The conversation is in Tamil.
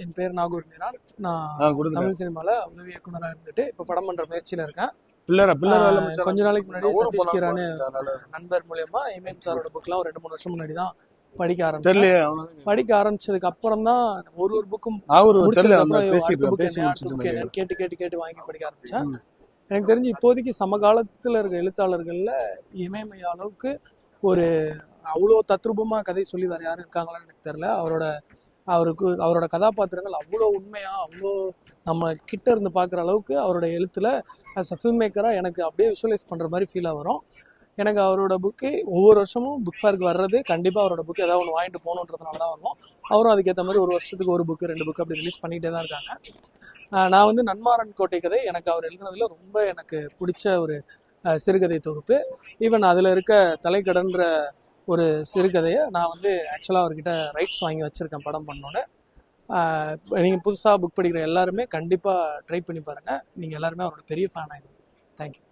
என் பேர் நாகூர் மீரான். நான் தமிழ் சினிமாவில் உதவி இயக்குனராக இருந்துட்டு இப்போ படம் பண்ணுற முயற்சியில் இருக்கேன். கொஞ்ச நாளைக்கு முன்னாடி சதீஷ் கிரானு நண்பர் மூலயமா எம்எம் சாரோட புக்லாம் ஒரு 2-3 வருஷம் முன்னாடி தான் படிக்க ஆரம்பிச்சதுக்கு அப்புறம் தான் ஒரு புக்கும் கேட்டு வாங்கி படிக்க ஆரம்பிச்சேன். எனக்கு தெரிஞ்சு இப்போதைக்கு சமகாலத்தில் இருக்க எழுத்தாளர்கள்ல இமயமயா அளவுக்கு ஒரு அவ்வளோ தத்ரூபமா கதை சொல்லி வேற யாரும் இருக்காங்களான்னு எனக்கு தெரியல. அவரோட கதாபாத்திரங்கள் அவ்வளோ உண்மையா அவ்வளோ நம்ம கிட்ட இருந்து பார்க்குற அளவுக்கு அவரோட எழுத்துல ஆஸ் அ ஃபில்ம் மேக்கராக எனக்கு அப்படியே விஷுவலைஸ் பண்ணுற மாதிரி ஃபீலாக வரும். எனக்கு அவரோட புக்கு ஒவ்வொரு வருஷமும் புக் ஃபேருக்கு வர்றது கண்டிப்பாக அவரோட புக்கு ஏதாவது ஒன்று வாங்கிட்டு போகணுன்றதுனால தான் வரும். அவரும் அதுக்கேற்ற மாதிரி ஒரு வருஷத்துக்கு ஒரு புக்கு 2 புக்கு அப்படி ரிலீஸ் பண்ணிகிட்டே தான் இருக்காங்க. நான் வந்து நன்மாறன் கோட்டை கதை எனக்கு அவர் எழுதுனதுல ரொம்ப எனக்கு பிடிச்ச ஒரு சிறுகதை தொகுப்பு. ஈவன் அதில் இருக்க தலைக்கடன்ற ஒரு சிறுகதையை நான் வந்து ஆக்சுவலாக அவர்கிட்ட ரைட்ஸ் வாங்கி வச்சுருக்கேன் படம் பண்ணோன்னு. நீங்கள் புதுசாக புக் படிக்கிற எல்லாருமே கண்டிப்பாக ட்ரை பண்ணி பாருங்கள். நீங்கள் எல்லாருமே அவரோட பெரிய ஃபேன் ஆகிடுங்க. தேங்க்யூ.